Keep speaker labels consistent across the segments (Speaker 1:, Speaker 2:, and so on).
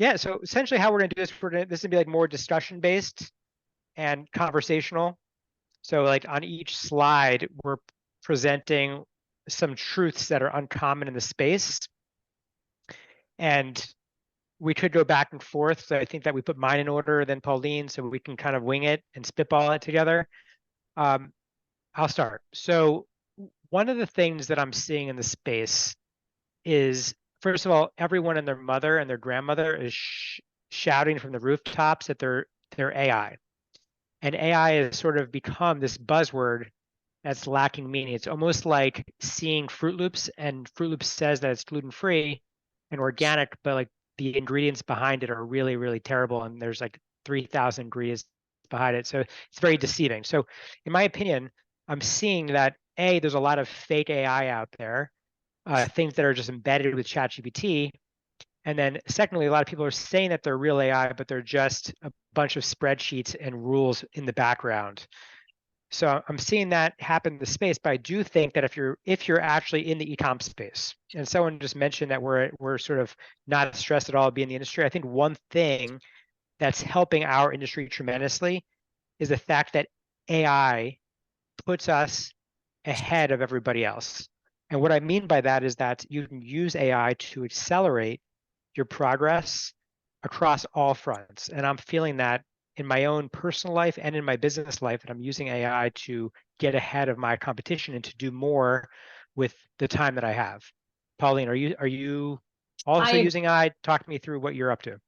Speaker 1: Yeah, so essentially how we're gonna do this, this is gonna be like more discussion based and conversational. So like on each slide, we're presenting some truths that are uncommon in the space. And we could go back and forth. So I think that we put mine in order, then Pauline, so we can kind of wing it and spitball it together. Um, I'll start. So one of the things that I'm seeing in the space is, first of all, everyone and their mother and their grandmother is shouting from the rooftops at their AI. And AI has sort of become this buzzword that's lacking meaning. It's almost like seeing Fruit Loops, and Fruit Loops says that it's gluten free and organic, but like the ingredients behind it are really, really terrible. And there's like 3,000 ingredients behind it. So it's very deceiving. So, in my opinion, I'm seeing that there's a lot of fake AI out there, things that are just embedded with ChatGPT. And then secondly, a lot of people are saying that they're real AI, but they're just a bunch of spreadsheets and rules in the background. So I'm seeing that happen in the space, but I do think that if you're actually in the e-com space, and someone just mentioned that we're sort of not stressed at all being in the industry, I think one thing that's helping our industry tremendously is the fact that AI puts us ahead of everybody else. And what I mean by that is that you can use AI to accelerate your progress across all fronts. And I'm feeling that in my own personal life and in my business life, that I'm using AI to get ahead of my competition and to do more with the time that I have. Pauline, are you also
Speaker 2: I
Speaker 1: using AI? Talk me through what you're up to.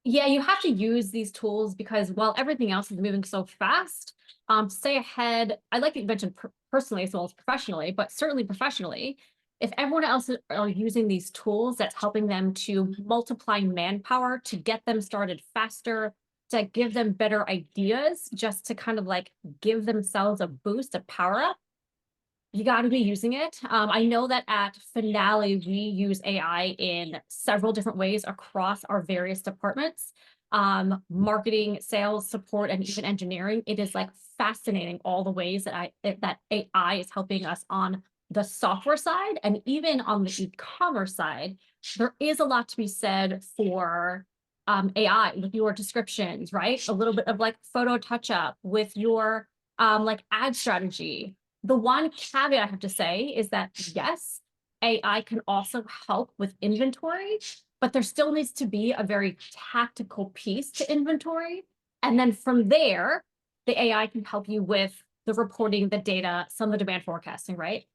Speaker 2: Yeah, you have to use these tools because while everything else is moving so fast, to stay ahead, I like that you mentioned personally as well as professionally, but certainly professionally, if everyone else are using these tools, that's helping them to multiply manpower to get them started faster, to give them better ideas, just to kind of like give themselves a boost, a power up. You got to be using it. I know that at Finale, we use AI in several different ways across our various departments. Marketing, sales, support, and even engineering. It is like fascinating all the ways that AI is helping us on the software side and even on the e-commerce side. There is a lot to be said for AI with your descriptions, right? A little bit of like photo touch up with your like ad strategy. The one caveat I have to say is that yes, AI can also help with inventory, but there still needs to be a very tactical piece to inventory. And then from there, the AI can help you with the reporting, the data, some of the demand forecasting, right?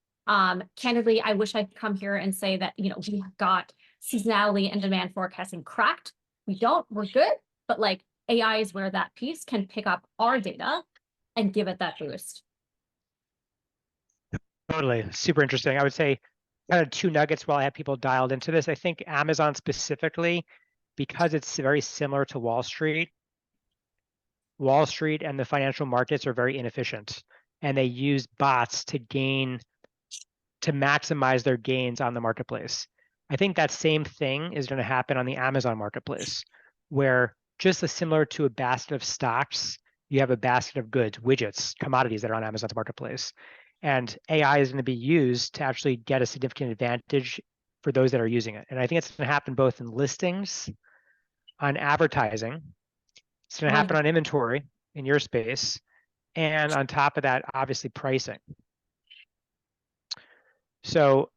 Speaker 2: Candidly, I wish I could come here and say that, we have got seasonality and demand forecasting cracked. We don't, we're good, but like AI is where that piece can pick up our data and give it that boost.
Speaker 1: Totally. Super interesting. I would say kind of two nuggets while I have people dialed into this. I think Amazon specifically, because it's very similar to Wall Street and the financial markets are very inefficient, and they use bots to maximize their gains on the marketplace. I think that same thing is going to happen on the Amazon marketplace, where just as similar to a basket of stocks, you have a basket of goods, widgets, commodities that are on Amazon's marketplace. And AI is going to be used to actually get a significant advantage for those that are using it. And I think it's going to happen both in listings, on advertising, it's going to happen
Speaker 2: One
Speaker 1: on inventory in your space, and on top of that, obviously pricing. So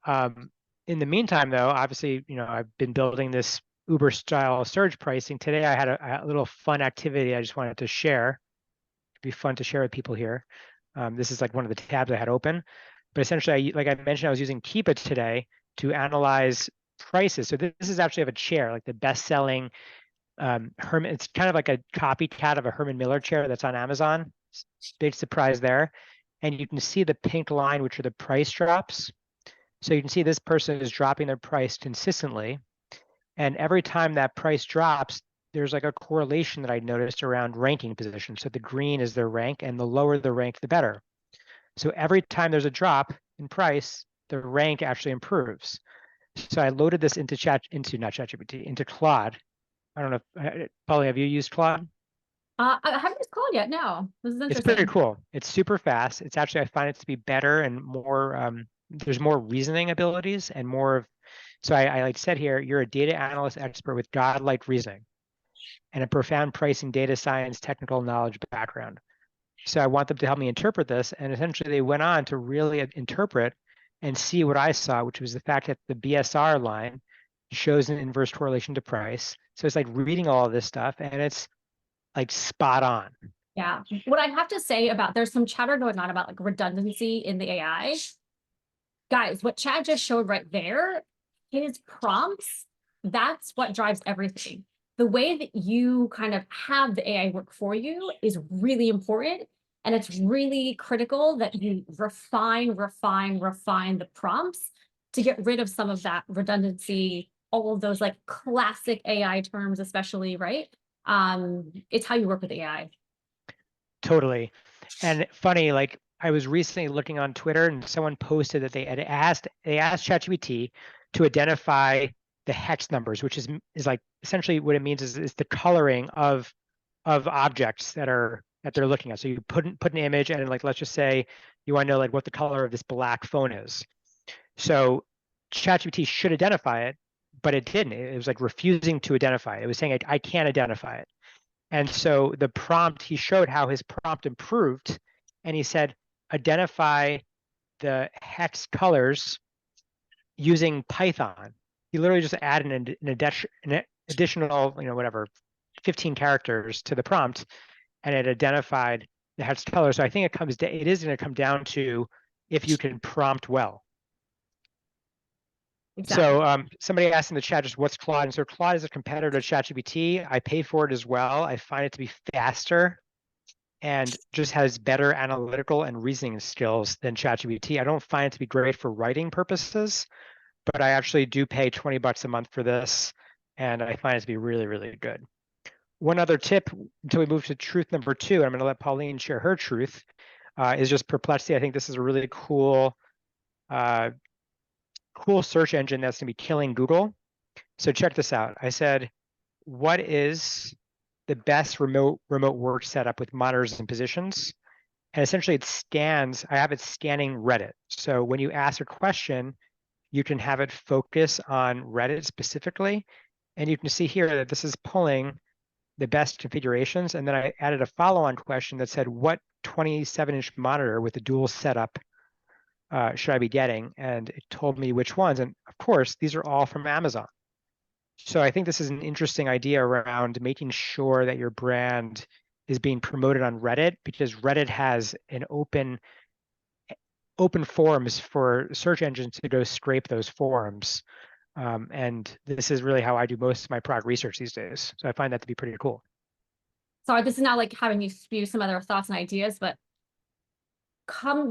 Speaker 1: in the meantime, though, obviously, I've been building this Uber style surge pricing. Today, I had a little fun activity I just wanted to share. It'd be fun to share with people here. This is like one of the tabs I had open. But essentially, like I mentioned, I was using Keepa today to analyze prices. So this is actually of a chair, like the best-selling Herman. It's kind of like a copycat of a Herman Miller chair that's on Amazon. Big surprise there. And you can see the pink line, which are the price drops. So you can see this person is dropping their price consistently. And every time that price drops, there's like a correlation that I noticed around ranking position. So the green is their rank, and the lower the rank, the better. So every time there's a drop in price, the rank actually improves. So I loaded this into not ChatGPT, into Claude. I don't know, Polly, have you used Claude?
Speaker 2: I haven't just called yet. No, this is
Speaker 1: It's pretty
Speaker 2: interesting.
Speaker 1: cool. It's super fast. It's actually, I find it to be better and more, there's more reasoning abilities and more of, so I like said here, you're a data analyst expert with godlike reasoning. and a profound pricing, data science, technical knowledge background. So I want them to help me interpret this. And essentially they went on to really interpret and see what I saw, which was the fact that the BSR line shows an inverse correlation to price. So it's like reading all of this stuff and it's like spot on.
Speaker 2: Yeah. What I have to say about, there's some chatter going on about like redundancy in the AI. Guys, what Chad just showed right there, his prompts, that's what drives everything. The way that you kind of have the AI work for you is really important. And it's really critical that you refine the prompts to get rid of some of that redundancy, all of those like classic AI terms, especially, right? It's how you work with AI.
Speaker 1: Totally. And funny, like I was recently looking on Twitter and someone posted that they asked ChatGPT to identify the hex numbers, which is like essentially what it means is the coloring of objects that they're looking at. So you put an image and like let's just say you want to know like what the color of this black phone is. So ChatGPT should identify it, but it didn't. It was like refusing to identify it. It was saying I can't identify it. And so the prompt, he showed how his prompt improved, and he said, identify the hex colors using Python. He literally just added an additional, whatever, 15 characters to the prompt, and it identified the hex color. So I think it is going to come down to if you can prompt well.
Speaker 2: Exactly.
Speaker 1: So somebody asked in the chat just what's Claude, and so Claude is a competitor to ChatGPT. I pay for it as well. I find it to be faster and just has better analytical and reasoning skills than ChatGPT. I don't find it to be great for writing purposes, but I actually do pay $20 a month for this, and I find it to be really, really good. One other tip until we move to truth number 2, and I'm going to let Pauline share her truth, is just Perplexity. I think this is a really cool search engine that's going to be killing Google. So check this out. I said, what is the best remote work setup with monitors and positions? And essentially it scans, I have it scanning Reddit. So when you ask a question, you can have it focus on Reddit specifically. And you can see here that this is pulling the best configurations. And then I added a follow-on question that said, what 27-inch monitor with a dual setup should I be getting? And it told me which ones. And of course, these are all from Amazon. So I think this is an interesting idea around making sure that your brand is being promoted on Reddit, because Reddit has an open forums for search engines to go scrape those forums. And this is really how I do most of my product research these days. So I find that to be pretty cool.
Speaker 2: Sorry, this is not like having you spew some other thoughts and ideas, but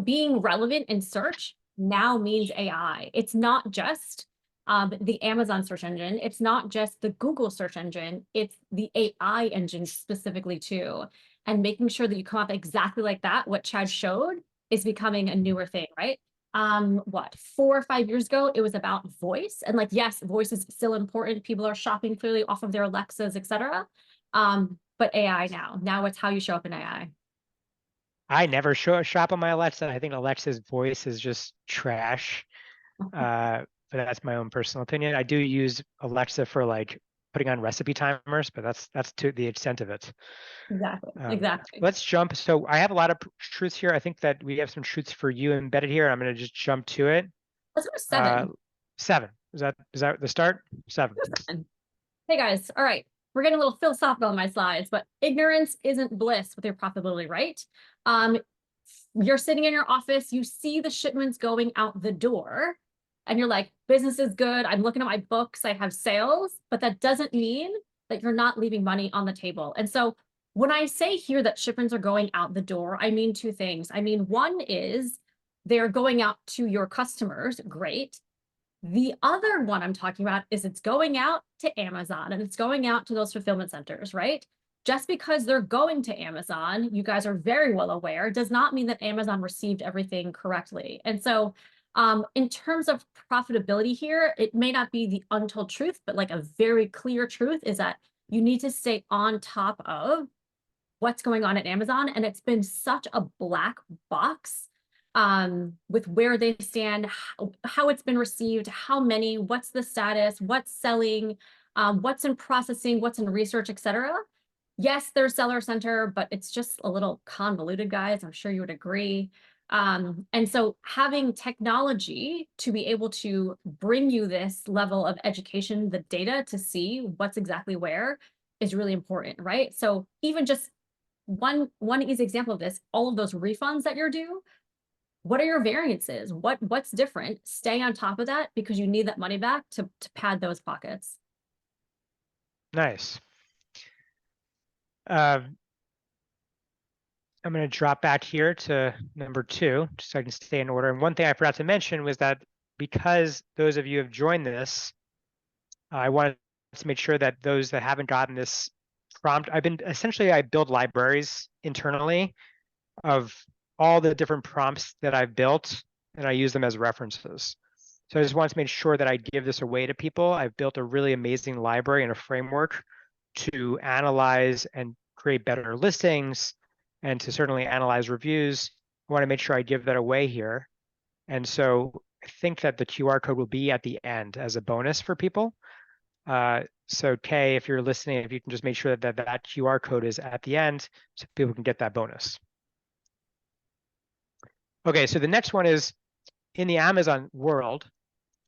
Speaker 2: being relevant in search now means AI. It's not just the Amazon search engine. It's not just the Google search engine. It's the AI engine specifically too. And making sure that you come up exactly like that, what Chad showed, is becoming a newer thing, right? What, 4 or 5 years ago, it was about voice. And like, yes, voice is still important. People are shopping clearly off of their Alexas, etc. But AI now it's how you show up in AI.
Speaker 1: I never shop on my Alexa. I think Alexa's voice is just trash. But that's my own personal opinion. I do use Alexa for like putting on recipe timers, but that's to the extent of it.
Speaker 2: Exactly.
Speaker 1: Let's jump. So I have a lot of truths here. I think that we have some truths for you embedded here. I'm going to just jump to it.
Speaker 2: Let's go to 7.
Speaker 1: 7. Is that the start? 7.
Speaker 2: Hey guys, all right. We're getting a little philosophical on my slides, but ignorance isn't bliss with your profitability, right? You're sitting in your office, you see the shipments going out the door, and you're like, business is good. I'm looking at my books, I have sales, but that doesn't mean that you're not leaving money on the table. And so when I say here that shipments are going out the door, I mean 2 things. I mean, one is they're going out to your customers, great. The other one I'm talking about is it's going out to Amazon and it's going out to those fulfillment centers, right? Just because they're going to Amazon, you guys are very well aware, does not mean that Amazon received everything correctly. And so in terms of profitability here, it may not be the untold truth, but like a very clear truth is that you need to stay on top of what's going on at Amazon. And it's been such a black box with where they stand, how it's been received, how many, what's the status, what's selling. what's in processing, what's in research, etc. Yes, there's Seller Center, but it's just a little convoluted, guys. I'm sure you would agree. And so having technology to be able to bring you this level of education, the data to see what's exactly where is really important, right? So even just one easy example of this, all of those refunds that you're due, what are your variances? What's different? Stay on top of that because you need that money back to pad those pockets.
Speaker 1: Nice. I'm going to drop back here to number 2, just so I can stay in order. And one thing I forgot to mention was that because those of you have joined this, I wanted to make sure that those that haven't gotten this prompt, I build libraries internally of all the different prompts that I've built, and I use them as references. So I just wanted to make sure that I give this away to people. I've built a really amazing library and a framework to analyze and create better listings and to certainly analyze reviews. I want to make sure I give that away here. And so I think that the QR code will be at the end as a bonus for people. So Kay, if you're listening, if you can just make sure that that QR code is at the end so people can get that bonus. Okay, so the next one is in the Amazon world,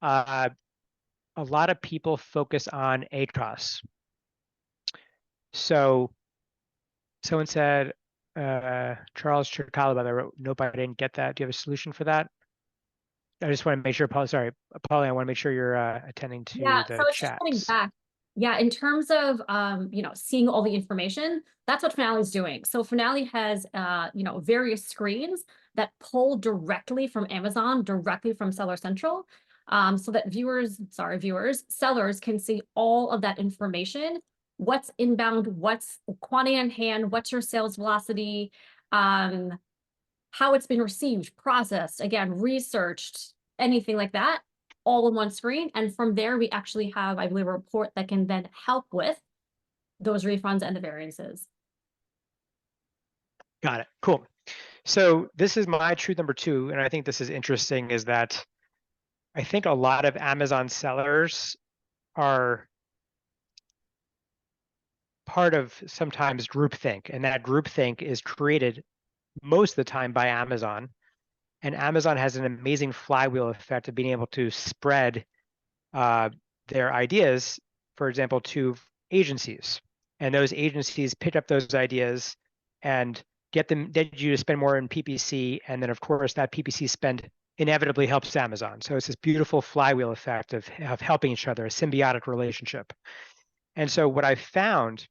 Speaker 1: a lot of people focus on ACOS. So someone said, Charles Chircala, by the way, nope, I didn't get that. Do you have a solution for that? I just want to make sure, Paul, sorry, Paulie, I want to make sure you're attending to
Speaker 2: Yeah, so
Speaker 1: the
Speaker 2: it's just coming
Speaker 1: chats.
Speaker 2: back. Yeah, in terms of seeing all the information, that's what Finale is doing. So Finale has various screens that pull directly from Amazon, directly from Seller Central, so that sellers can see all of that information. What's inbound, what's quantity on hand, what's your sales velocity, how it's been received, processed, again, researched, anything like that, all in one screen. And from there, we actually have, I believe, a report that can then help with those refunds and the variances.
Speaker 1: Got it. Cool. So this is my truth number 2, and I think this is interesting, is that I think a lot of Amazon sellers are part of sometimes groupthink, and that groupthink is created most of the time by Amazon. And Amazon has an amazing flywheel effect of being able to spread their ideas, for example, to agencies. And those agencies pick up those ideas and get you to spend more in PPC. And then, of course, that PPC spend inevitably helps Amazon. So it's this beautiful flywheel effect of helping each other, a symbiotic relationship. And so what I found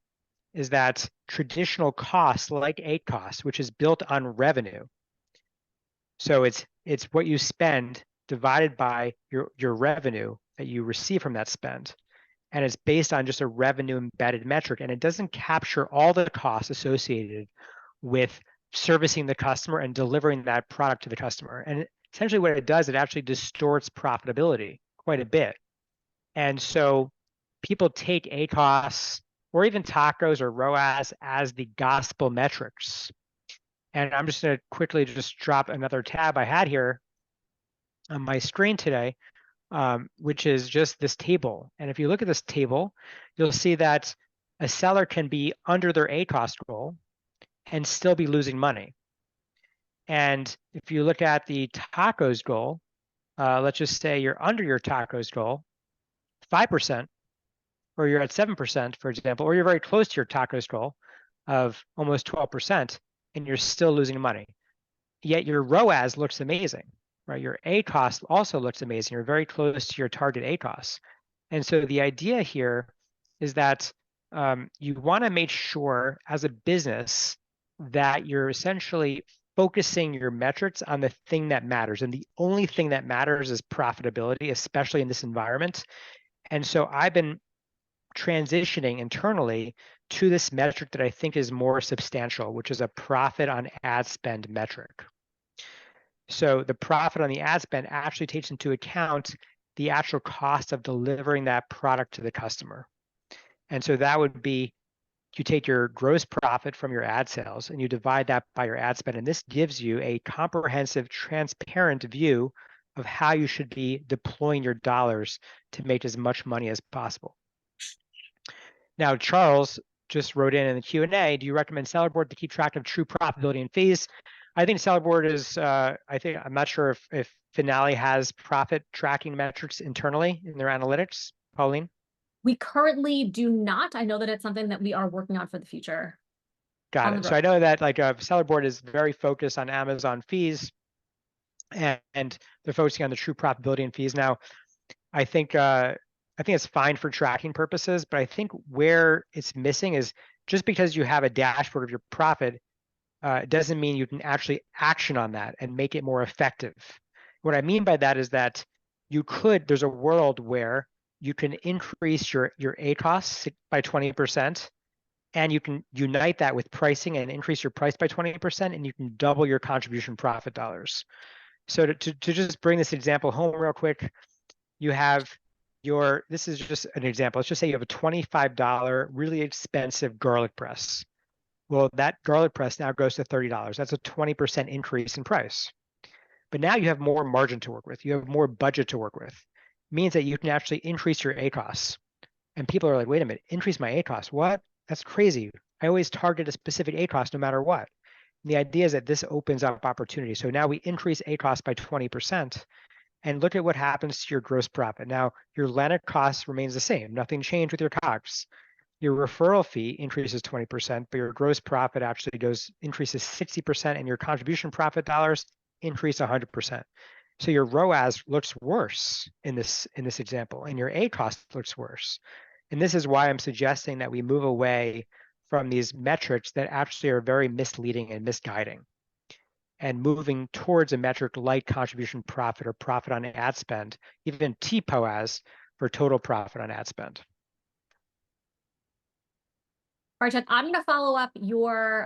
Speaker 1: is that traditional costs like ACOS, which is built on revenue, so it's what you spend divided by your revenue that you receive from that spend. And it's based on just a revenue embedded metric. And it doesn't capture all the costs associated with servicing the customer and delivering that product to the customer. And essentially what it does, it actually distorts profitability quite a bit. And so people take ACOS or even tacos or ROAS as the gospel metrics. And I'm just going to quickly just drop another tab I had here on my screen today, which is just this table. And if you look at this table, you'll see that a seller can be under their ACOS goal and still be losing money. And if you look at the tacos goal, let's just say you're under your tacos goal, 5%, or you're at 7%, for example, or you're very close to your tacos goal of almost 12%, and you're still losing money. Yet your ROAS looks amazing, right? Your ACOS also looks amazing. You're very close to your target ACOS. And so the idea here is that you want to make sure as a business that you're essentially focusing your metrics on the thing that matters. And the only thing that matters is profitability, especially in this environment. And so I've been transitioning internally to this metric that I think is more substantial, which is a profit on ad spend metric. So the profit on the ad spend actually takes into account the actual cost of delivering that product to the customer. And so that would be, you take your gross profit from your ad sales and you divide that by your ad spend. And this gives you a comprehensive, transparent view of how you should be deploying your dollars to make as much money as possible. Now, Charles just wrote in the Q&A, do you recommend Sellerboard to keep track of true profitability and fees? I think Sellerboard is, I'm not sure if Finale has profit tracking metrics internally in their analytics. Pauline?
Speaker 2: We currently do not. I know that it's something that we are working on for the future.
Speaker 1: Got
Speaker 2: On the
Speaker 1: it. So
Speaker 2: road.
Speaker 1: I know that like Sellerboard is very focused on Amazon fees and they're focusing on the true profitability and fees. Now, I think it's fine for tracking purposes, but I think where it's missing is just because you have a dashboard of your profit doesn't mean you can actually action on that and make it more effective. What I mean by that is that there's a world where you can increase your ACoS by 20%, and you can unite that with pricing and increase your price by 20%, and you can double your contribution profit dollars. So to just bring this example home real quick, you have this is just an example. Let's just say you have a $25 really expensive garlic press. Well, that garlic press now goes to $30. That's a 20% increase in price. But now you have more margin to work with. You have more budget to work with. It means that you can actually increase your ACoS. And people are like, wait a minute, increase my ACoS? What? That's crazy. I always target a specific ACoS no matter what. And the idea is that this opens up opportunity. So now we increase ACoS by 20%. And look at what happens to your gross profit. Now, your landed cost remains the same. Nothing changed with your COGS. Your referral fee increases 20%, but your gross profit actually increases 60%, and your contribution profit dollars increase 100%. So your ROAS looks worse in this example, and your ACoS looks worse. And this is why I'm suggesting that we move away from these metrics that actually are very misleading and misguiding, and moving towards a metric like contribution profit or profit on ad spend, even TPOAS for total profit on ad spend.
Speaker 2: All right, Ted, I'm going to follow up your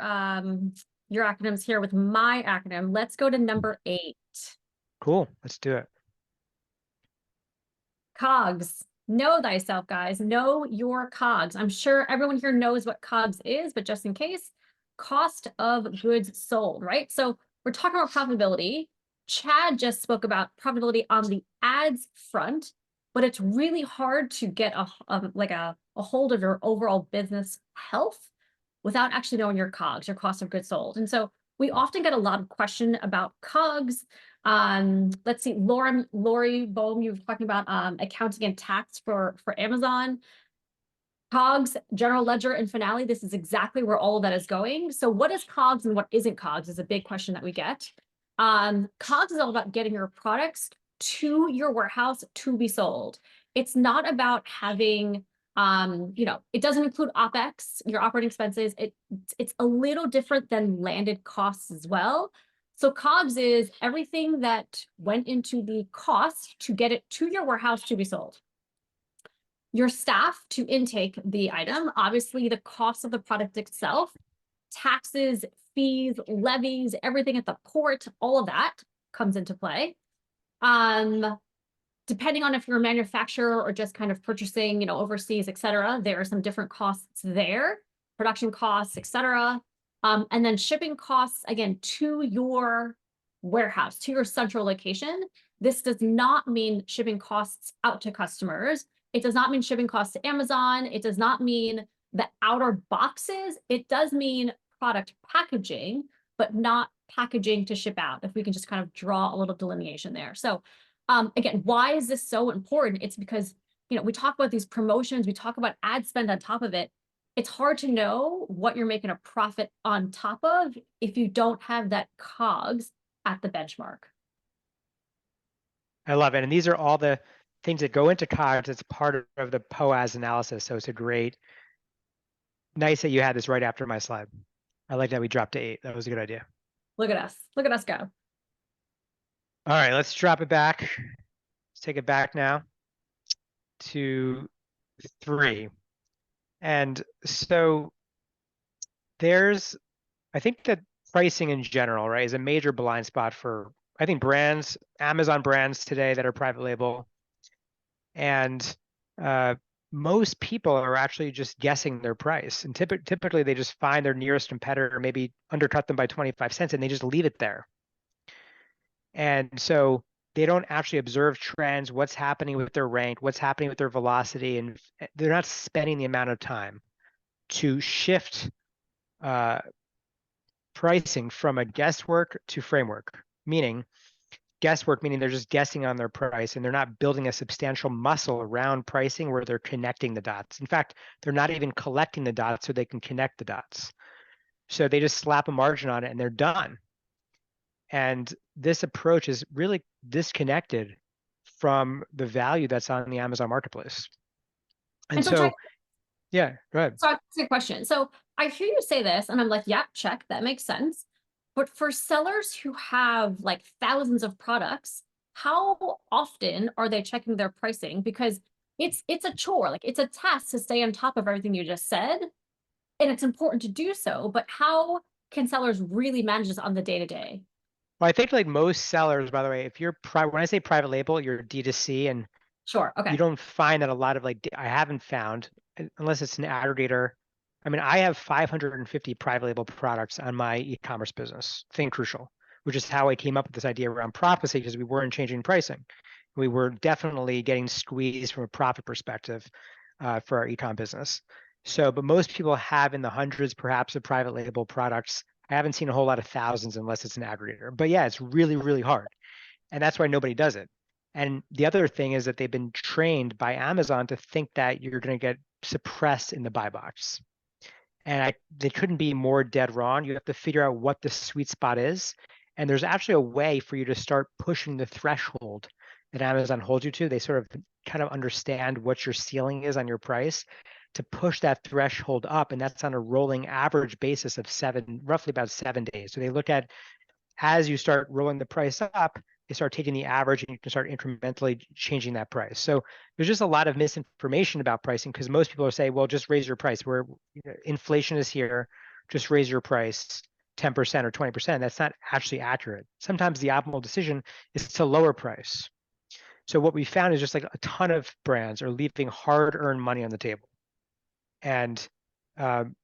Speaker 2: acronyms here with my acronym. Let's go to number 8.
Speaker 1: Cool, let's do it.
Speaker 2: COGS. Know thyself, guys. Know your COGS. I'm sure everyone here knows what COGS is, but just in case, cost of goods sold, right? So we're talking about profitability. Chad just spoke about profitability on the ads front, but it's really hard to get a hold of your overall business health without actually knowing your COGS, your cost of goods sold. And so we often get a lot of question about COGS. Let's see, Lori Bohm, you were talking about accounting and tax for Amazon. COGS, general ledger, and Finale, this is exactly where all of that is going. So what is COGS and what isn't COGS is a big question that we get. COGS is all about getting your products to your warehouse to be sold. It's not about having, it doesn't include OpEx, your operating expenses. It's a little different than landed costs as well. So COGS is everything that went into the cost to get it to your warehouse to be sold. Your staff to intake the item, obviously the cost of the product itself, taxes, fees, levies, everything at the port, all of that comes into play. Depending on if you're a manufacturer or just kind of purchasing, overseas, et cetera, there are some different costs there, production costs, et cetera. And then shipping costs, again, to your warehouse, to your central location. This does not mean shipping costs out to customers. It does not mean shipping costs to Amazon. It does not mean the outer boxes. It does mean product packaging, but not packaging to ship out, if we can just kind of draw a little delineation there. So again, why is this so important? It's because, we talk about these promotions, we talk about ad spend on top of it. It's hard to know what you're making a profit on top of if you don't have that COGS at the benchmark.
Speaker 1: I love it. And these are all the things that go into COGS. It's part of the POAS analysis. So it's nice that you had this right after my slide. I like that we dropped to 8. That was a good idea.
Speaker 2: Look at us. Look at us go.
Speaker 1: All right, let's drop it back. Let's take it back now to 3. And so I think that pricing in general, right, is a major blind spot for, I think, brands, Amazon brands today that are private label. And most people are actually just guessing their price. And typically they just find their nearest competitor, maybe undercut them by 25 cents, and they just leave it there. And so they don't actually observe trends, what's happening with their rank, what's happening with their velocity, and they're not spending the amount of time. to shift pricing from a guesswork to framework, meaning guesswork, meaning they're just guessing on their price and they're not building a substantial muscle around pricing where they're connecting the dots. In fact, they're not even collecting the dots so they can connect the dots. So they just slap a margin on it and they're done. And this approach is really disconnected from the value that's on the Amazon marketplace. And
Speaker 2: And so, Chad,
Speaker 1: so, yeah, go ahead.
Speaker 2: so I have a question. So I hear you say this, and I'm like, yeah, check, that makes sense. But for sellers who have like thousands of products, how often are they checking their pricing? Because it's a chore, like it's a task to stay on top of everything you just said, and it's important to do so. But how can sellers really manage this on the day-to-day?
Speaker 1: Well, I think like most sellers, by the way, if you're when I say private label, you're D2C, and
Speaker 2: Sure.
Speaker 1: you
Speaker 2: Okay.
Speaker 1: don't find that a lot of like, I haven't found, unless it's an aggregator. I mean, I have 550 private label products on my e-commerce business, Think Crucial, which is how I came up with this idea around Profasee because we weren't changing pricing. We were definitely getting squeezed from a profit perspective for our e-com business. So, but most people have in the hundreds, perhaps, of private label products. I haven't seen a whole lot of thousands unless it's an aggregator. But yeah, it's really, really hard. And that's why nobody does it. And the other thing is that they've been trained by Amazon to think that you're going to get suppressed in the buy box. And they couldn't be more dead wrong. You have to figure out what the sweet spot is. And there's actually a way for you to start pushing the threshold that Amazon holds you to. They sort of kind of understand what your ceiling is on your price to push that threshold up. And that's on a rolling average basis of roughly about 7 days. So they look at, as you start rolling the price up, they start taking the average and you can start incrementally changing that price. So there's just a lot of misinformation about pricing because most people are saying, well, just raise your price. Where inflation is here, just raise your price 10% or 20%. That's not actually accurate. Sometimes the optimal decision is to lower price. So what we found is just like a ton of brands are leaving hard-earned money on the table. And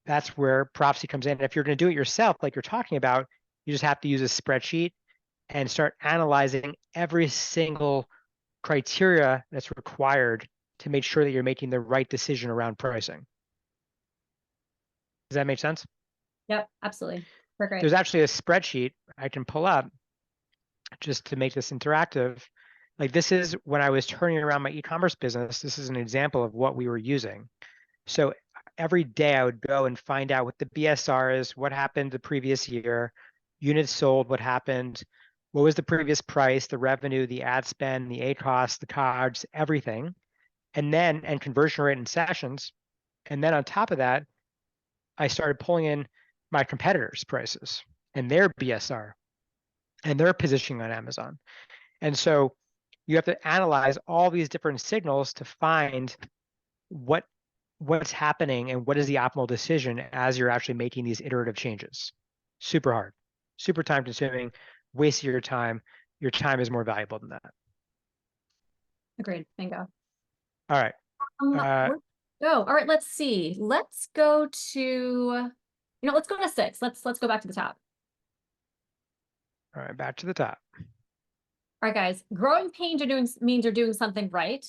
Speaker 1: that's where Profasee comes in. And if you're going to do it yourself, like you're talking about, you just have to use a spreadsheet and start analyzing every single criteria that's required to make sure that you're making the right decision around pricing. Does that make sense?
Speaker 2: Yep, absolutely. Great.
Speaker 1: There's actually a spreadsheet I can pull up just to make this interactive. Like this is when I was turning around my e-commerce business. This is an example of what we were using. So every day I would go and find out what the BSR is, what happened the previous year, units sold, what happened, what was the previous price, the revenue, the ad spend, the ACoS, the COGS, everything, and conversion rate and sessions. And then on top of that, I started pulling in my competitors' prices and their BSR and their positioning on Amazon. And so you have to analyze all these different signals to find what's happening and what is the optimal decision as you're actually making these iterative changes. Super hard, super time consuming, waste your time. Your time is more valuable than that.
Speaker 2: Agreed. Bingo.
Speaker 1: All right.
Speaker 2: Let's go. All right, let's see. Let's go to, let's go to 6. Let's go back to the top.
Speaker 1: All right, back to the top.
Speaker 2: All right, guys. Growing pains means you're doing something right,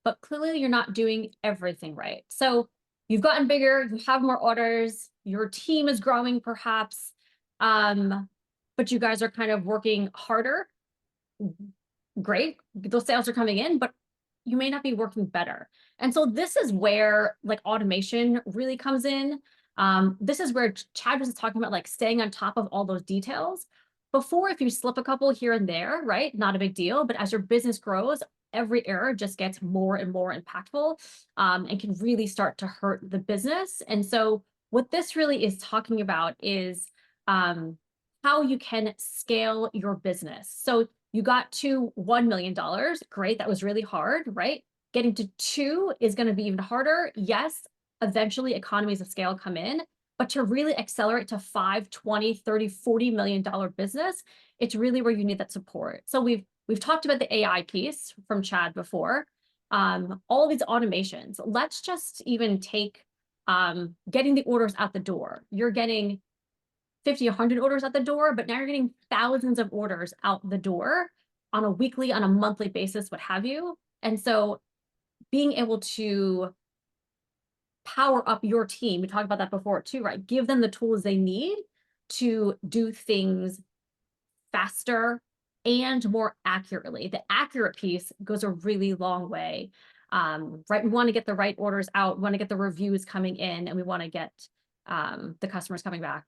Speaker 2: but clearly you're not doing everything right. So you've gotten bigger, you have more orders, your team is growing perhaps, but you guys are kind of working harder. Great, those sales are coming in, but you may not be working better. And so this is where like automation really comes in. This is where Chad was talking about like staying on top of all those details. Before, if you slip a couple here and there, right, not a big deal. But as your business grows, every error just gets more and more impactful and can really start to hurt the business. And so what this really is talking about is how you can scale your business. So you got to $1 million. Great. That was really hard, right? Getting to 2 is going to be even harder. Yes, eventually economies of scale come in, but to really accelerate to 5, 20, 30, $40 million business, it's really where you need that support. So we've talked about the AI piece from Chad before, all these automations. Let's just even take getting the orders out the door. You're getting 50, 100 orders at the door, but now you're getting thousands of orders out the door on a weekly, on a monthly basis, what have you. And so being able to power up your team. We talked about that before too, right? Give them the tools they need to do things faster and more accurately. The accurate piece goes a really long way. Right? We want to get the right orders out, we want to get the reviews coming in, and we want to get the customers coming back.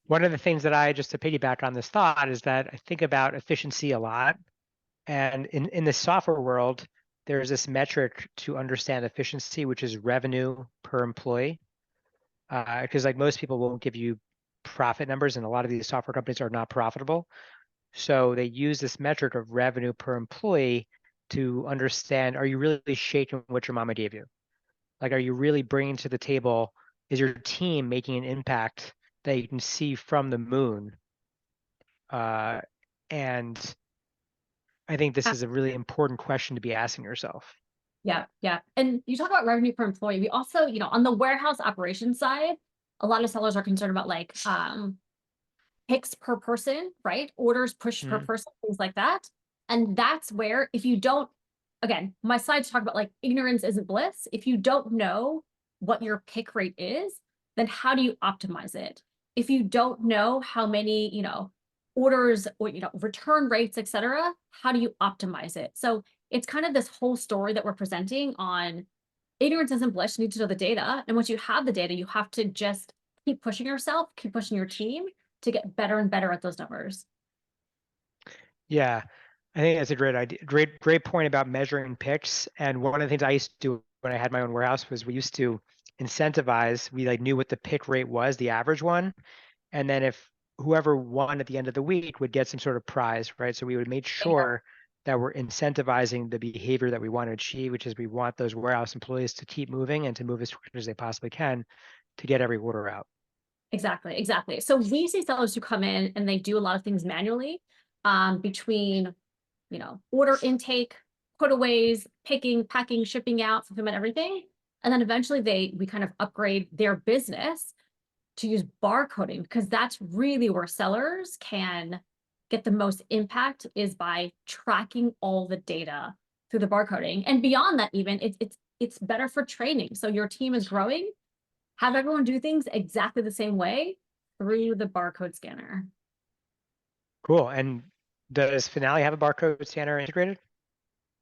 Speaker 1: One of the things that I, just to piggyback on this thought, is that I think about efficiency a lot. And in the software world, there's this metric to understand efficiency, which is revenue per employee. Because like most people won't give you profit numbers, and a lot of these software companies are not profitable. So they use this metric of revenue per employee to understand, are you really shaking what your mama gave you? Like, are you really bringing to the table, is your team making an impact that you can see from the moon? And I think this is a really important question to be asking yourself.
Speaker 2: Yeah, yeah. And you talk about revenue per employee. We also, on the warehouse operations side, a lot of sellers are concerned about like picks per person, right? Orders pushed per person, things like that. And that's where, if you don't, again, my slides talk about like ignorance isn't bliss. If you don't know what your pick rate is, then how do you optimize it? If you don't know how many, orders or, return rates, et cetera, how do you optimize it? So it's kind of this whole story that we're presenting on ignorance isn't bliss. You need to know the data. And once you have the data, you have to just keep pushing yourself, keep pushing your team to get better and better at those numbers.
Speaker 1: Yeah, I think that's a great idea. Great point about measuring picks. And one of the things I used to do when I had my own warehouse was we used to incentivize. We like knew what the pick rate was, the average one, and then if whoever won at the end of the week would get some sort of prize, right? So we would make sure that we're incentivizing the behavior that we want to achieve, which is we want those warehouse employees to keep moving and to move as quickly as they possibly can to get every order out.
Speaker 2: Exactly, exactly. So we see sellers who come in and they do a lot of things manually, between, order intake, putaways, picking, packing, shipping out, fulfillment, everything. And then eventually we kind of upgrade their business to use barcoding, because that's really where sellers can get the most impact, is by tracking all the data through the barcoding. And beyond that, even it's better for training. So your team is growing, have everyone do things exactly the same way through the barcode scanner.
Speaker 1: Cool. And does Finale have a barcode scanner integrated?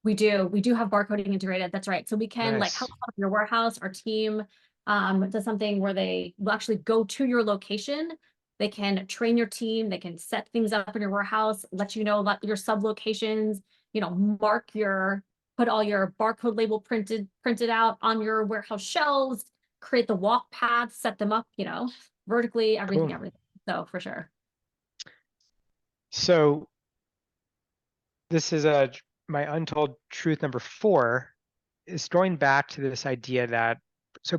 Speaker 2: We do have barcoding integrated. That's right. So we can like help
Speaker 1: Nice.
Speaker 2: out your warehouse. Our team does something where they will actually go to your location. They can train your team. They can set things up in your warehouse, let you know about your sub locations, put all your barcode label printed out on your warehouse shelves, create the walk paths, set them up, vertically, everything.
Speaker 1: Cool.
Speaker 2: So for sure.
Speaker 1: So this is my untold truth number 4 is going back to this idea that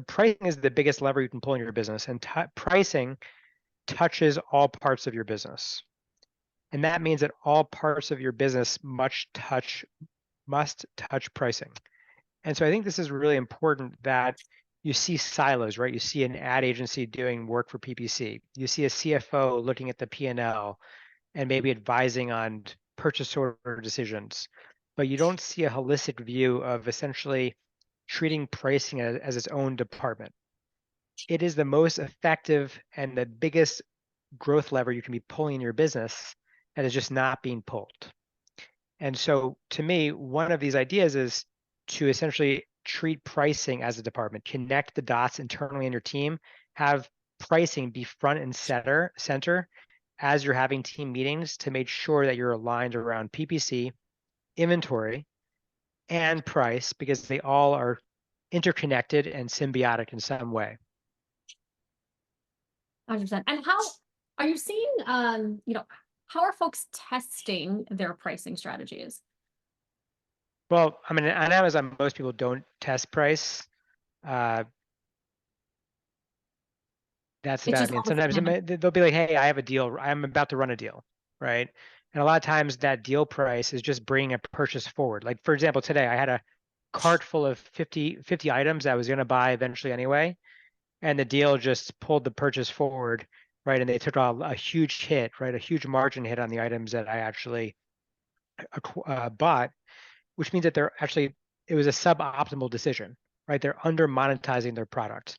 Speaker 1: pricing is the biggest lever you can pull in your business, and pricing touches all parts of your business. And that means that all parts of your business must touch pricing. And so I think this is really important that you see silos, right? You see an ad agency doing work for PPC. You see a CFO looking at the P&L and maybe advising on purchase order decisions, but you don't see a holistic view of essentially treating pricing as its own department. It is the most effective and the biggest growth lever you can be pulling in your business that is just not being pulled. And so to me, one of these ideas is to essentially treat pricing as a department, connect the dots internally in your team, have pricing be front and center as you're having team meetings to make sure that you're aligned around PPC, inventory, and price, because they all are interconnected and symbiotic in some way.
Speaker 2: 100%. And how are you seeing, how are folks testing their pricing strategies?
Speaker 1: Well, I mean, on Amazon, most people don't test price. That's
Speaker 2: It's
Speaker 1: about
Speaker 2: just
Speaker 1: it.
Speaker 2: all
Speaker 1: And
Speaker 2: the
Speaker 1: sometimes
Speaker 2: same.
Speaker 1: they'll be like, hey, I have a deal. I'm about to run a deal, right? And a lot of times that deal price is just bringing a purchase forward. Like, for example, today I had a cart full of 50 items that I was going to buy eventually anyway. And the deal just pulled the purchase forward, right? And they took a huge hit, right? A huge margin hit on the items that I actually bought, which means that it was a suboptimal decision. right? They're under monetizing their product.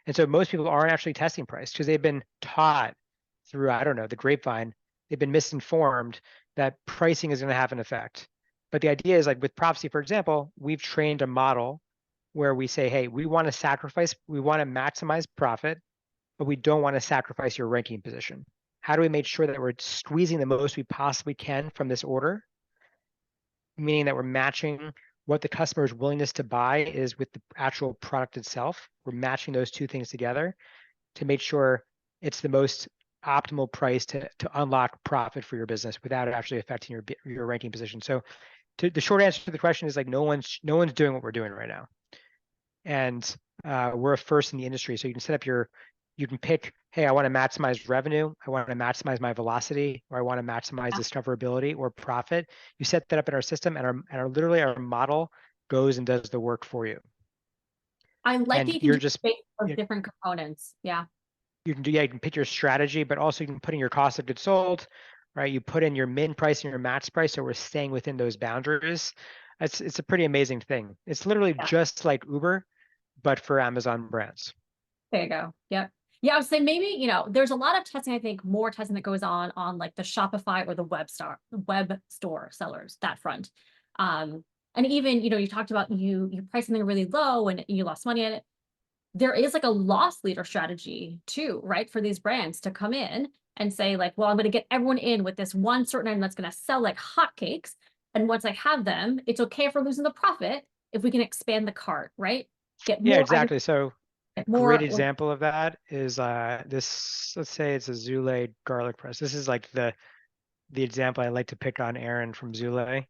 Speaker 1: And so most people aren't actually testing price because they've been taught through, I don't know, the grapevine, they've been misinformed that pricing is going to have an effect. But the idea is like with Profasee, for example, we've trained a model where we say, hey, we want to maximize profit, but we don't want to sacrifice your ranking position. How do we make sure that we're squeezing the most we possibly can from this order? Meaning that we're matching what the customer's willingness to buy is with the actual product itself. We're matching those two things together to make sure it's the most optimal price to unlock profit for your business without actually affecting your ranking position. So the short answer to the question is like no one's doing what we're doing right now. And we're a first in the industry. So you can set up you can pick, hey, I want to maximize revenue, I want to maximize my velocity, or I want to maximize discoverability or profit. You set that up in our system, and our model goes and does the work for you.
Speaker 2: I like
Speaker 1: And
Speaker 2: that you can
Speaker 1: you're
Speaker 2: do
Speaker 1: just
Speaker 2: space of different components. Yeah.
Speaker 1: you can pick your strategy, but also you can put in your cost of goods sold, right? You put in your min price and your max price, so we're staying within those boundaries. It's a pretty amazing thing. It's literally
Speaker 2: Yeah.
Speaker 1: just like Uber, but for Amazon brands.
Speaker 2: There you go. Yep. Yeah, I would say maybe, there's a lot of testing, I think more testing that goes on like the Shopify or the web store sellers, that front. And even, you talked about you price something really low and you lost money at it. There is like a loss leader strategy too, right? For these brands to come in and say like, well, I'm going to get everyone in with this one certain item that's going to sell like hotcakes. And once I have them, it's okay if we're losing the profit if we can expand the cart, right? Get more
Speaker 1: Yeah, exactly. So a great
Speaker 2: more.
Speaker 1: example of that is this, let's say it's a Zule garlic press. This is like the example I like to pick on Aaron from Zule.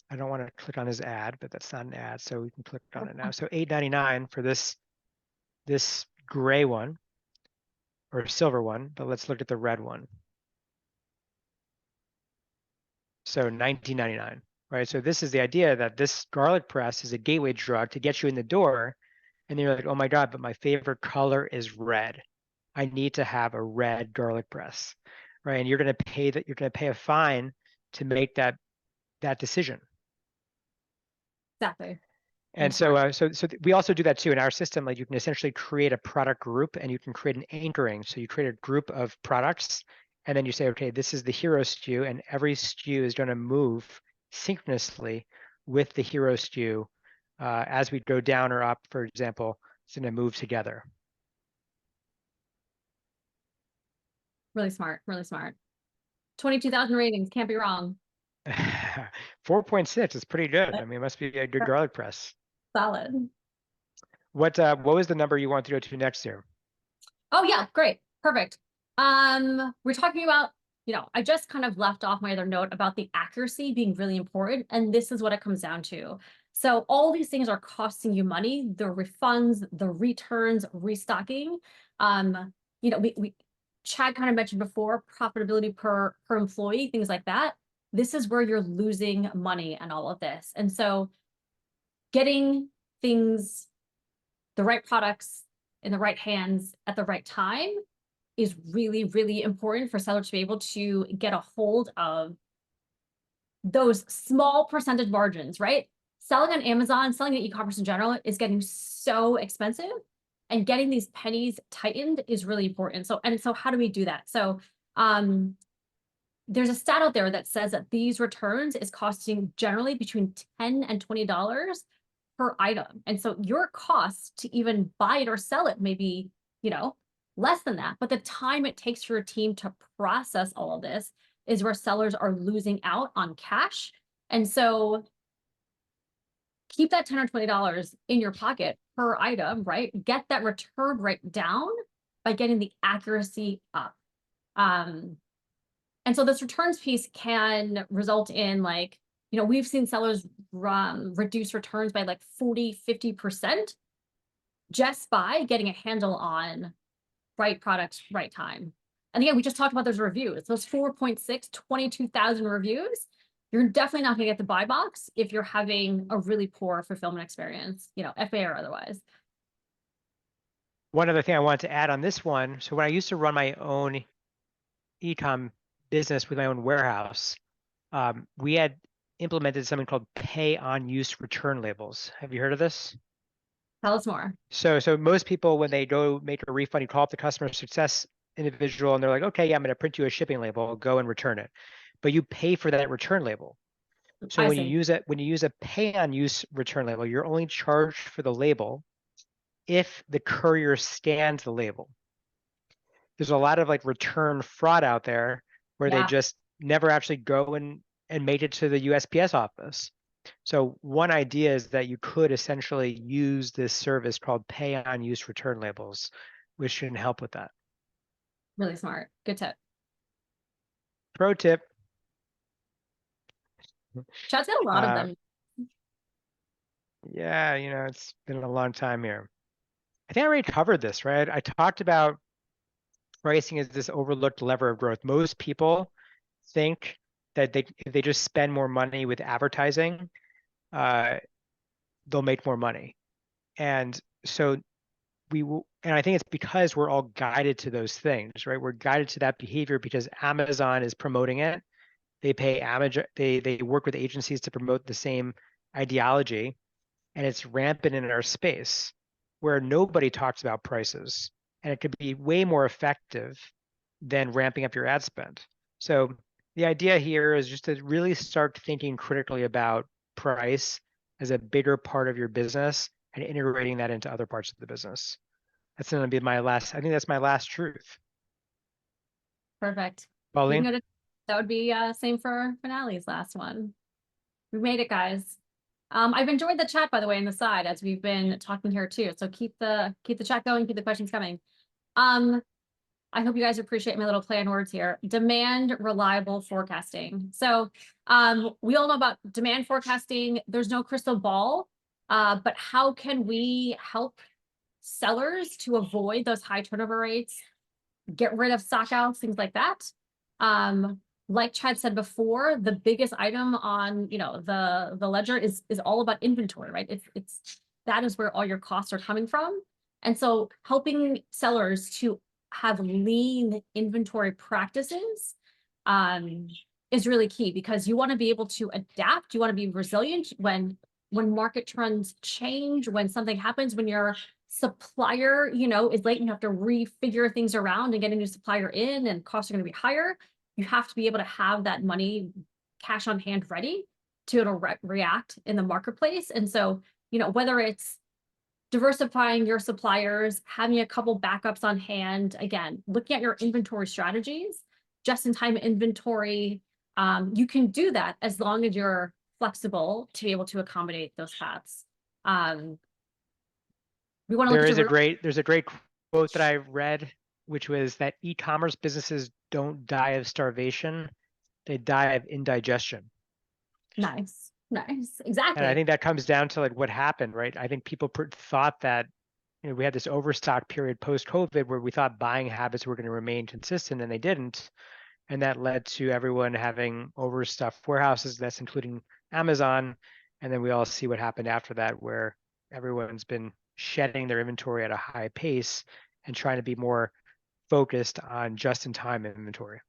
Speaker 1: I don't want to click on his ad, but that's not an ad, so we can click on it now. So $8.99 for this gray one or silver one, but let's look at the red one. So $19.99, right? So this is the idea that this garlic press is a gateway drug to get you in the door. And then you're like, oh my God, but my favorite color is red. I need to have a red garlic press, right? And you're going to pay a fine to make that decision.
Speaker 2: Exactly.
Speaker 1: And so we also do that too in our system. Like you can essentially create a product group and you can create an anchoring. So you create a group of products and then you say, okay, this is the hero SKU, and every SKU is going to move synchronously with the hero SKU. As we go down or up, for example, it's going to move together.
Speaker 2: Really smart, really smart. 22,000 ratings, can't be wrong.
Speaker 1: 4.6 is pretty good. I mean, it must be a good garlic press.
Speaker 2: Solid.
Speaker 1: What was the number you want to go to next year?
Speaker 2: Oh yeah, great. Perfect. We're talking about, I just kind of left off my other note about the accuracy being really important. And this is what it comes down to. So all these things are costing you money, the refunds, the returns, restocking. We Chad kind of mentioned before, profitability per employee, things like that. This is where you're losing money and all of this. And so getting things, the right products in the right hands at the right time is really, really important for sellers to be able to get a hold of those small percentage margins, right? Selling on Amazon, selling in e-commerce in general is getting so expensive, and getting these pennies tightened is really important. So how do we do that? So there's a stat out there that says that these returns is costing generally between $10 and $20 per item. And so your cost to even buy it or sell it may be, less than that. But the time it takes for your team to process all of this is where sellers are losing out on cash. And so keep that $10 or $20 in your pocket per item, right? Get that return rate down by getting the accuracy up. And so this returns piece can result in we've seen sellers reduce returns by like 40, 50% just by getting a handle on right product, right time. And again, we just talked about those reviews, those 4.6, 22,000 reviews. You're definitely not going to get the buy box if you're having a really poor fulfillment experience, FA or otherwise.
Speaker 1: One other thing I wanted to add on this one. So when I used to run my own e-com business with my own warehouse, we had implemented something called pay on use return labels. Have you heard of this?
Speaker 2: Tell us more.
Speaker 1: So most people, when they go make a refund, you call up the customer success individual and they're like, okay, yeah, I'm going to print you a shipping label, go and return it. But you pay for that return label. So
Speaker 2: I
Speaker 1: when you
Speaker 2: see.
Speaker 1: use a pay on use return label, you're only charged for the label if the courier scans the label. There's a lot of like return fraud out there where they
Speaker 2: Yeah,
Speaker 1: just never actually go and make it to the USPS office. So one idea is that you could essentially use this service called pay on use return labels, which can help with that.
Speaker 2: really smart. Good tip.
Speaker 1: Pro tip.
Speaker 2: Chad's got a lot of
Speaker 1: Uh,
Speaker 2: them.
Speaker 1: yeah, it's been a long time here. I think I already covered this, right? I talked about pricing as this overlooked lever of growth. Most people think that if they just spend more money with advertising, uh, they'll make more money. And so and I think it's because we're all guided to those things, right? We're guided to that behavior because Amazon is promoting it. They pay Amazon, they work with agencies to promote the same ideology, and it's rampant in our space where nobody talks about prices, and it could be way more effective than ramping up your ad spend. So the idea here is just to really start thinking critically about price as a bigger part of your business and integrating that into other parts of the business. That's going to be I think that's my last truth.
Speaker 2: Perfect. You've
Speaker 1: Pauline?
Speaker 2: noted that would be same for finale's last one. We made it, guys. I've enjoyed the chat, by the way, on the side as we've been talking here too. So keep the chat going, keep the questions coming. I hope you guys appreciate my little play on words here. Demand reliable forecasting. So we all know about demand forecasting. There's no crystal ball, but how can we help sellers to avoid those high turnover rates, get rid of stockouts, things like that? Like Chad said before, the biggest item on the ledger is all about inventory, right? It's that is where all your costs are coming from. And so helping sellers to have lean inventory practices is really key because you want to be able to adapt. You want to be resilient when market trends change, when something happens, when your supplier, is late, and you have to refigure things around and get a new supplier in, and costs are going to be higher. You have to be able to have that money, cash on hand, ready to react in the marketplace. And so, whether it's diversifying your suppliers, having a couple backups on hand, again, looking at your inventory strategies, just-in-time inventory, you can do that as long as you're flexible to be able to accommodate those paths. We want to look at
Speaker 1: There's a great quote that I read, which was that e-commerce businesses don't die of starvation, they die of indigestion.
Speaker 2: nice,
Speaker 1: And I
Speaker 2: exactly.
Speaker 1: think that comes down to like what happened, right? I think people thought that we had this overstock period post COVID where we thought buying habits were going to remain consistent, and they didn't, and that led to everyone having overstuffed warehouses. That's including Amazon, and then we all see what happened after that, where everyone's been shedding their inventory at a high pace and trying to be more focused on just-in-time inventory.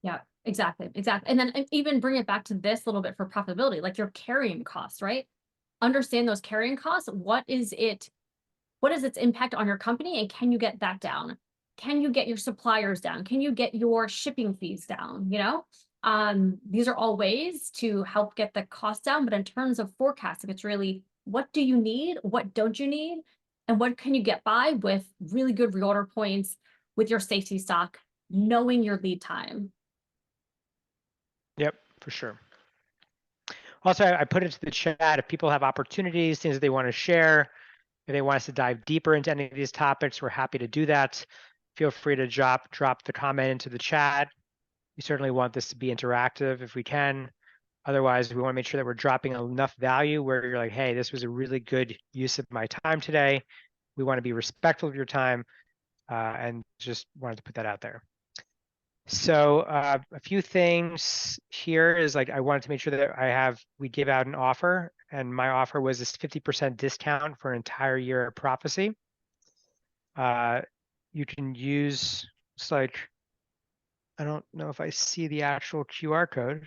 Speaker 2: Yeah, exactly. And then even bring it back to this a little bit for profitability, like your carrying costs, right? Understand those carrying costs. What is its impact on your company, and can you get that down? Can you get your suppliers down? Can you get your shipping fees down? These are all ways to help get the cost down. But in terms of forecasting, it's really what do you need? What don't you need? And what can you get by with really good reorder points, with your safety stock, knowing your lead time?
Speaker 1: Yep, for sure. Also, I put into the chat if people have opportunities, things that they want to share, if they want us to dive deeper into any of these topics, we're happy to do that. Feel free to drop the comment into the chat. We certainly want this to be interactive if we can. Otherwise, we want to make sure that we're dropping enough value where you're like, hey, this was a really good use of my time today. We want to be respectful of your time, and just wanted to put that out there. So a few things here is like I wanted to make sure that we give out an offer, and my offer was this 50% discount for an entire year of Profasee. You can use, it's like, I don't know if I see the actual QR code.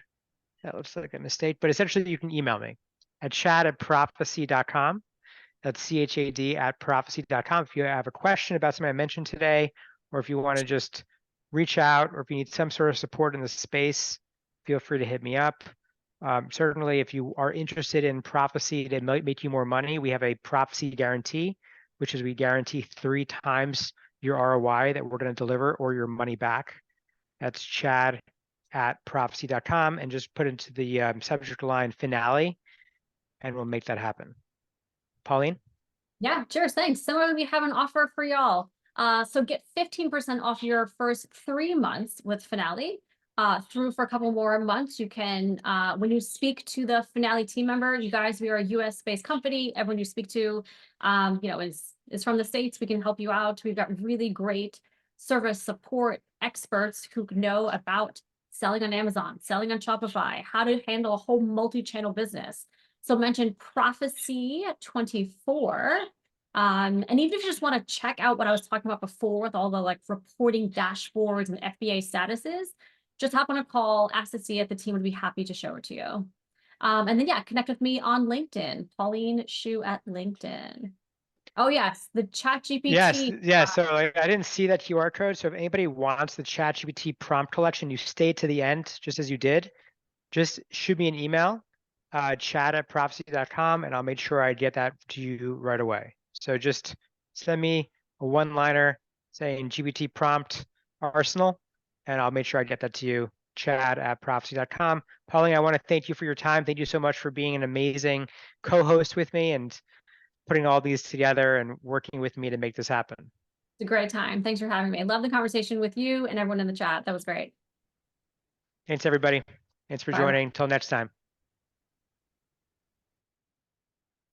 Speaker 1: That looks like a mistake, but essentially you can email me at chat@profasee.com. That's CHAD@profasee.com. If you have a question about something I mentioned today, or if you want to just reach out, or if you need some sort of support in the space, feel free to hit me up. Certainly, if you are interested in Profasee to make you more money, we have a Profasee guarantee, which is we guarantee 3 times your ROI that we're going to deliver or your money back. That's chad@profasee.com, and just put into the subject line finale, and we'll make that happen. Pauline?
Speaker 2: Yeah, cheers. Thanks. Similarly, we have an offer for y'all. So get 15% off your first 3 months with Finale. Through for a couple more months, you can, when you speak to the Finale team member, you guys, we are a US-based company. Everyone you speak to, is from the States. We can help you out. We've got really great service support experts who know about selling on Amazon, selling on Shopify, how to handle a whole multi-channel business. So mention Profasee 24. And even if you just want to check out what I was talking about before with all the like reporting dashboards and FBA statuses, just hop on a call, ask to see it. The team would be happy to show it to you. And then, yeah, connect with me on LinkedIn, Pauline Shu at LinkedIn. Oh, yes, the ChatGPT.
Speaker 1: Yes. So like, I didn't see that QR code. So if anybody wants the ChatGPT prompt collection, you stay to the end, just as you did. Just shoot me an email, chat@profasee.com, and I'll make sure I get that to you right away. So just send me a one-liner saying GPT prompt arsenal, and I'll make sure I get that to you, chat@profasee.com. Pauline, I want to thank you for your time. Thank you so much for being an amazing co-host with me and putting all these together and working with me to make this happen.
Speaker 2: It's a great time. Thanks for having me. I love the conversation with you and everyone in the chat. That was great.
Speaker 1: Thanks, everybody. Thanks for
Speaker 2: Bye.
Speaker 1: joining. Until next time.